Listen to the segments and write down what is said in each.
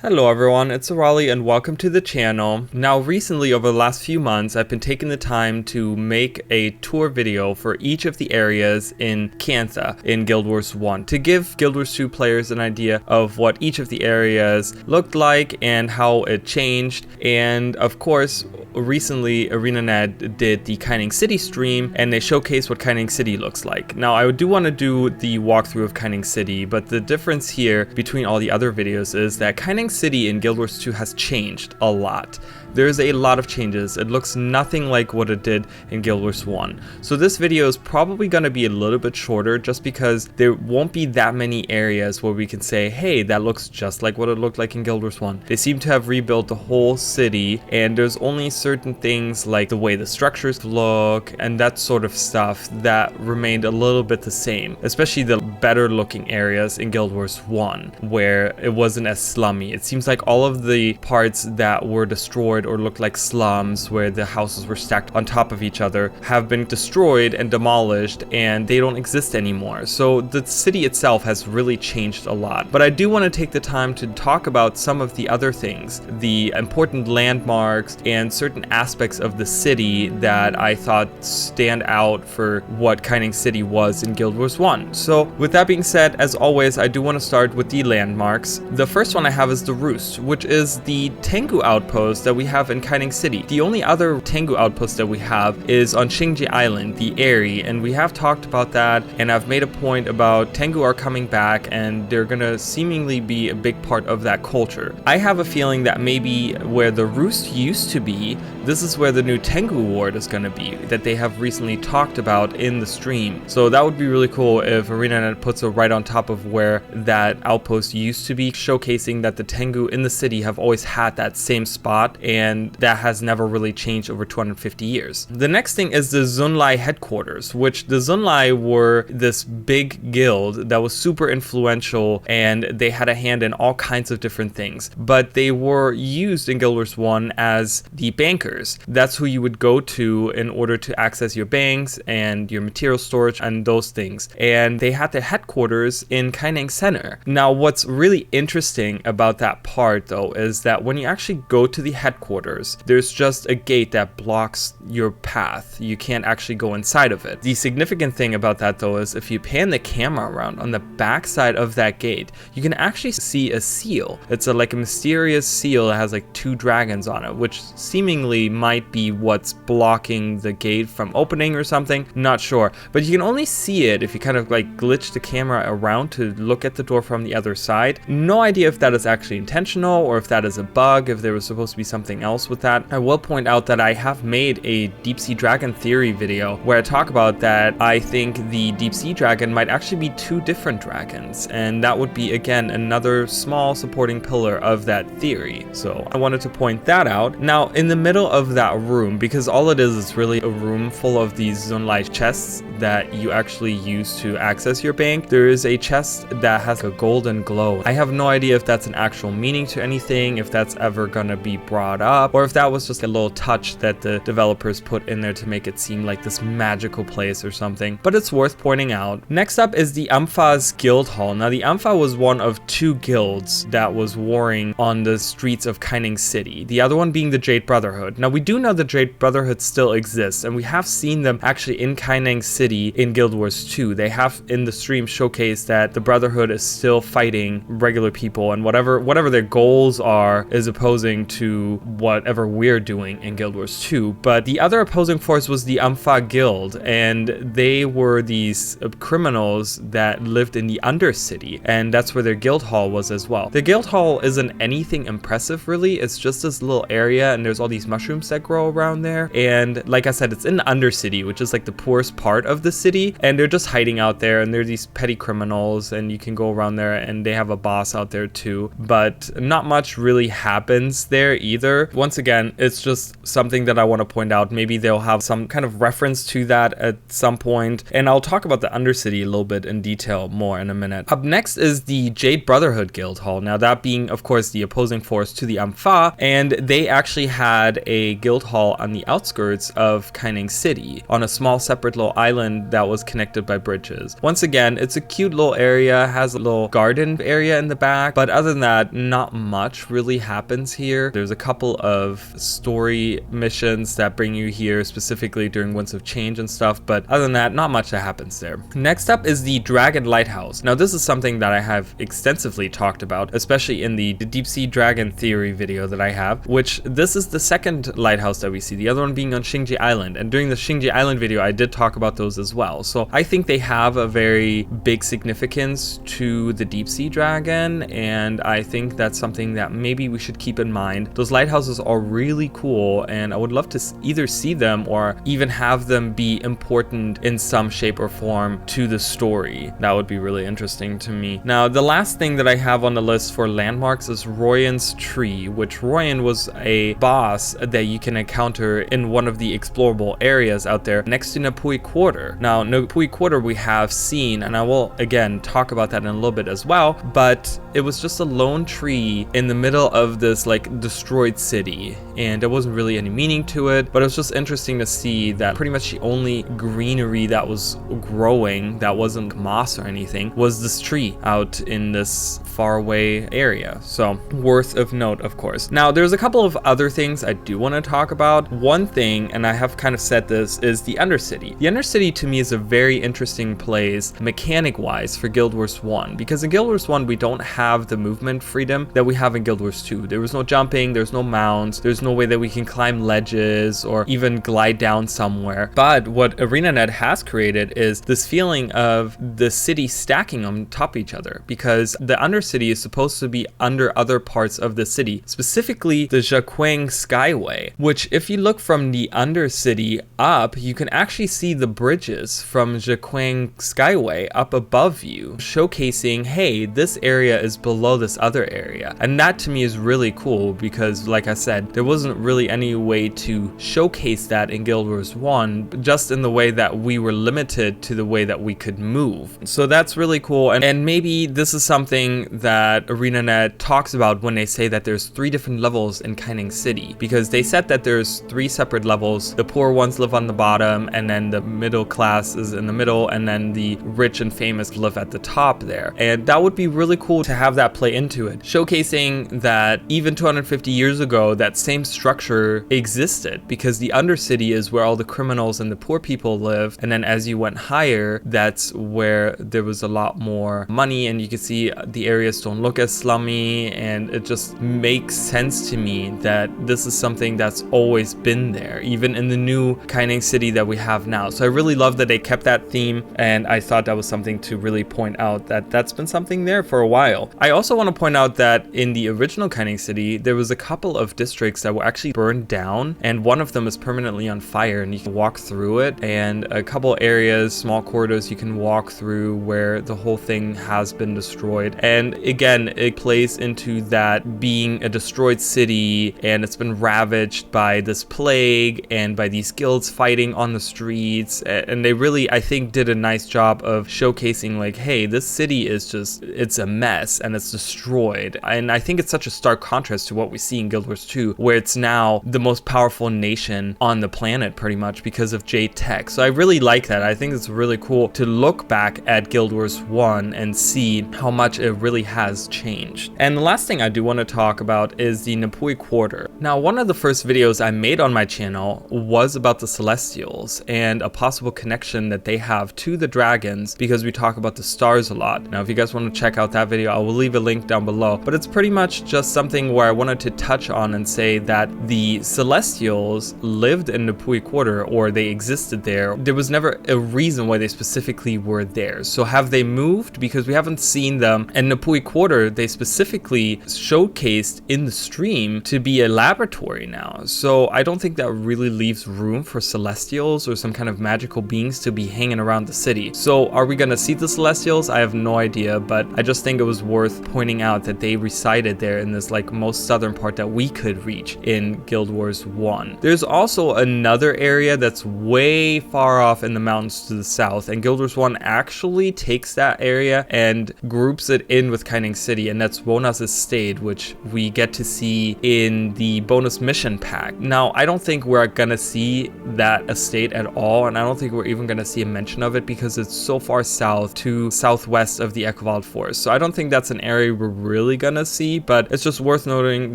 Hello everyone, it's Arali and welcome to the channel. Now recently over the last few months I've been taking the time to make a tour video for each of the areas in Kansas in Guild Wars 1 to give Guild Wars 2 players an idea of what each of the areas looked like and how it changed. And of course recently ArenaNet did the Kaineng City stream and they showcased what Kaineng City looks like. Now I do want to do the walkthrough of Kaineng City, but the difference here between all the other videos is that Kaineng City in Guild Wars 2 has changed a lot. There's a lot of changes. It looks nothing like what it did in Guild Wars 1. So this video is probably going to be a little bit shorter just because there won't be that many areas where we can say, hey, that looks just like what it looked like in Guild Wars 1. They seem to have rebuilt the whole city, and there's only certain things like the way the structures look and that sort of stuff that remained a little bit the same, especially the better looking areas in Guild Wars 1 where it wasn't as slummy. It seems like all of the parts that were destroyed or looked like slums where the houses were stacked on top of each other have been destroyed and demolished, and they don't exist anymore. So the city itself has really changed a lot. But I do want to take the time to talk about some of the other things, the important landmarks and certain aspects of the city that I thought stand out for what Kaineng City was in Guild Wars 1. So with that being said, as always, I do want to start with the landmarks. The first one I have is the Roost, which is the Tengu outpost that we have in Kaineng City. The only other Tengu outpost that we have is on Xingji Island, the Eyrie, and we have talked about that, and I've made a point about Tengu are coming back and they're gonna seemingly be a big part of that culture. I have a feeling that maybe where the Roost used to be, this is where the new Tengu ward is gonna be, that they have recently talked about in the stream. So that would be really cool if ArenaNet puts it right on top of where that outpost used to be, showcasing that the Tengu in the city have always had that same spot, and that has never really changed over 250 years. The next thing is the Zunlai headquarters, which the Zunlai were this big guild that was super influential and they had a hand in all kinds of different things, but they were used in Guild Wars 1 as the bankers. That's who you would go to in order to access your banks and your material storage and those things, and they had their headquarters in Kaineng Center. Now what's really interesting about that part though is that when you actually go to the headquarters, there's just a gate that blocks your path. You can't actually go inside of it. The significant thing about that though is if you pan the camera around on the back side of that gate, you can actually see a seal. It's like a mysterious seal that has like two dragons on it, which seemingly might be what's blocking the gate from opening or something. Not sure, but you can only see it if you kind of like glitch the camera around to look at the door from the other side. No idea if that is actually intentional or if that is a bug, if there was supposed to be something else with that. I will point out that I have made a deep sea dragon theory video where I talk about that I think the deep sea dragon might actually be two different dragons, and that would be again another small supporting pillar of that theory. So I wanted to point that out. Now in the middle of that room, because all it is really a room full of these Zunlai chests that you actually use to access your bank, there is a chest that has a golden glow. I have no idea if that's an actual meaning to anything, if that's ever gonna be brought up, or if that was just a little touch that the developers put in there to make it seem like this magical place or something, but it's worth pointing out. Next up is the Ampha's Guild Hall. Now the Ampha was one of two guilds that was warring on the streets of Kaineng City, the other one being the Jade Brotherhood. Now we do know the Jade Brotherhood still exists, and we have seen them actually in Kaineng City in Guild Wars 2. They have in the stream showcased that the Brotherhood is still fighting regular people, and whatever their goals are is opposing to whatever we're doing in Guild Wars 2. But the other opposing force was the Ampha Guild, and they were these criminals that lived in the Undercity, and that's where their guild hall was as well. The guild hall isn't anything impressive really, it's just this little area and there's all these mushrooms that grow around there, and like I said, it's in the Undercity, which is like the poorest part of the city, and they're just hiding out there, and they're these petty criminals, and you can go around there, and they have a boss out there too, but not much really happens there either. Once again, it's just something that I want to point out. Maybe they'll have some kind of reference to that at some point, and I'll talk about the Undercity a little bit in detail more in a minute. Up next is the Jade Brotherhood Guild Hall. Now that being of course the opposing force to the Ampha, and they actually had had a guild hall on the outskirts of Kaineng City, on a small separate little island that was connected by bridges. Once again, it's a cute little area, has a little garden area in the back, but other than that, not much really happens here. There's a couple of story missions that bring you here specifically during Winds of Change and stuff, but other than that, not much that happens there. Next up is the Dragon Lighthouse. Now this is something that I have extensively talked about, especially in the deep sea dragon theory video that I have, which this is the second lighthouse that we see, the other one being on Xingji Island, and during the Xingji Island video I did talk about those as well. So I think they have a very big significance to the deep sea dragon, and I think that's something that maybe we should keep in mind. Those lighthouses are really cool, and I would love to either see them or even have them be important in some shape or form to the story. That would be really interesting to me. Now, the last thing that I have on the list for landmarks is Royan's Tree, which Royan was a boss that you can encounter in one of the explorable areas out there next to Napui Quarter. Now, Napui Quarter we have seen, and I will again talk about that in a little bit as well, but it was just a lone tree in the middle of this like destroyed city, and there wasn't really any meaning to it, but it was just interesting to see that pretty much the only greenery that was growing that wasn't moss or anything was this tree out in this faraway area. So worth of note, of course. Now there's a couple of other things I do want to talk about. One thing, and I have kind of said this, is the Undercity. The Undercity to me is a very interesting place mechanic wise for Guild Wars 1, because in Guild Wars 1 we don't have the movement freedom that we have in Guild Wars 2. There was no jumping, there's no mounts, there's no way that we can climb ledges or even glide down somewhere. But what ArenaNet has created is this feeling of the city stacking on top of each other, because the Undercity is supposed to be under other parts of the city, specifically the GW1 Skyway, which if you look from the Undercity up, you can actually see the bridges from GW1 Skyway up above you, showcasing, hey, this area is below this other area. And that to me is really cool, because like I said, there wasn't really any way to showcase that in Guild Wars 1, just in the way that we were limited to the way that we could move. So that's really cool, and maybe this is something that ArenaNet talks about when they say that there's 3 different levels in Kaineng City, because they said that there's 3 separate levels. The poor ones live on the bottom, and then the middle class is in the middle, and then the rich and famous live at the top there. And that would be really cool to have that play into it, showcasing that even 250 years ago that same structure existed, because the Undercity is where all the criminals and the poor people live, and then as you went higher, that's where there was a lot more money, and you can see the areas don't look as slummy, and it just makes sense to me that this is something that's always been there, even in the new Kaineng City that we have now. So I really love that they kept that theme, and I thought that was something to really point out, that that's been something there for a while. I also want to point out that in the original Kaineng City, there was a couple of districts that were actually burned down, and one of them is permanently on fire, and you can walk through it, and a couple areas, small corridors you can walk through where the whole thing has been destroyed. And again, it plays into that being a destroyed city, and it's been ravaged by this plague and by these guilds fighting on the streets, and they really, I think, did a nice job of showcasing like, hey, this city is just, it's a mess and it's destroyed. And I think it's such a stark contrast to what we see in Guild Wars 2, where it's now the most powerful nation on the planet pretty much because of J-Tech. So I really like that. I think it's really cool to look back at Guild Wars 1 and see how much it really has changed. And the last thing I do want to talk about is the Napui Quarter. Now, one of the first videos I made on my channel was about the Celestials and a possible connection that they have to the dragons, because we talk about the stars a lot. Now, if you guys want to check out that video, I will leave a link down below, but it's pretty much just something where I wanted to touch on and say that the Celestials lived in Napui Quarter, or they existed there. There was never a reason why they specifically were there. So have they moved? Because we haven't seen them. And Napui Quarter, they specifically showcased in the stream to be a laboratory now. So I don't think that really leaves room for Celestials or some kind of magical beings to be hanging around the city. So are we gonna see the Celestials? I have no idea, but I just think it was worth pointing out that they resided there in this like most southern part that we could reach in Guild Wars 1. There's also another area that's way far off in the mountains to the south, and Guild Wars 1 actually takes that area and groups it in with Kaineng City, and that's Wona's estate, which we get to see in the bonus mission pack. Now, I don't think we're gonna see that estate at all, and I don't think we're even gonna see a mention of it because it's so far south to southwest of the Equivald Forest. So I don't think that's an area we're really gonna see, but it's just worth noting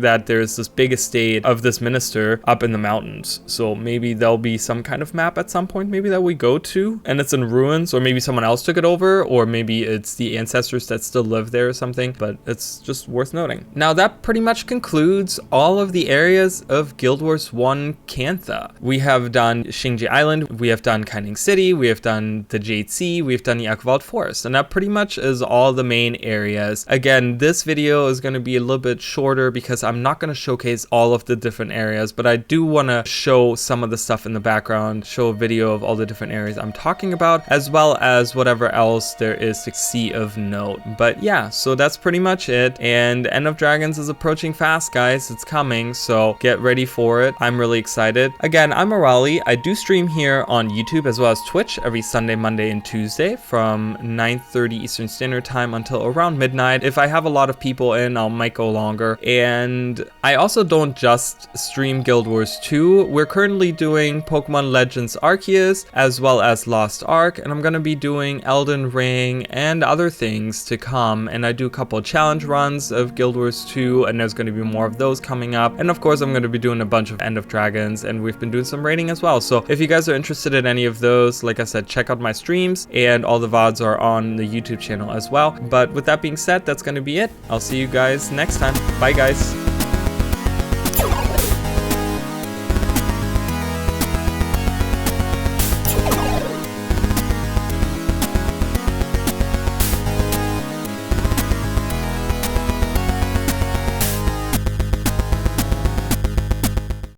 that there's this big estate of this minister up in the mountains. So maybe there'll be some kind of map at some point maybe that we go to, and it's in ruins, or maybe someone else took it over, or maybe it's the ancestors that still live there or something, but it's just worth noting. Now that pretty much concludes all of the areas of Guild Wars 1 Cantha. We have done Xingji Island, we have done Kaineng City, we have done the Jade Sea, we've done the Equivald Forest, and that pretty much is all the main areas. Again, this video is going to be a little bit shorter because I'm not going to showcase all of the different areas, but I do want to show some of the stuff in the background, show a video of all the different areas I'm talking about, as well as whatever else there is to see of note. But yeah, so that's pretty much it, and End of Dragons is approaching fast, guys. It's coming, so get ready for it. I'm really excited. Again, I'm Arali. I do stream here on YouTube as well as Twitch every Sunday, Monday, and Tuesday from 9:30 Eastern Standard Time until around midnight. If I have a lot of people in, I might go longer. And I also don't just stream Guild Wars 2. We're currently doing Pokemon Legends Arceus as well as Lost Ark, and I'm going to be doing Elden Ring and other things to come. And I do a couple of challenge runs of Guild Wars 2, and there's going to be more of those coming up. And of course, I'm going to be doing a bunch of End of Dragons, and we've been doing some raiding as well. So if you guys are interested in any of those, like I said, check out my streams, and all the VODs are on the YouTube channel as well. But with that being said, that's going to be it. I'll see you guys next time. Bye, guys.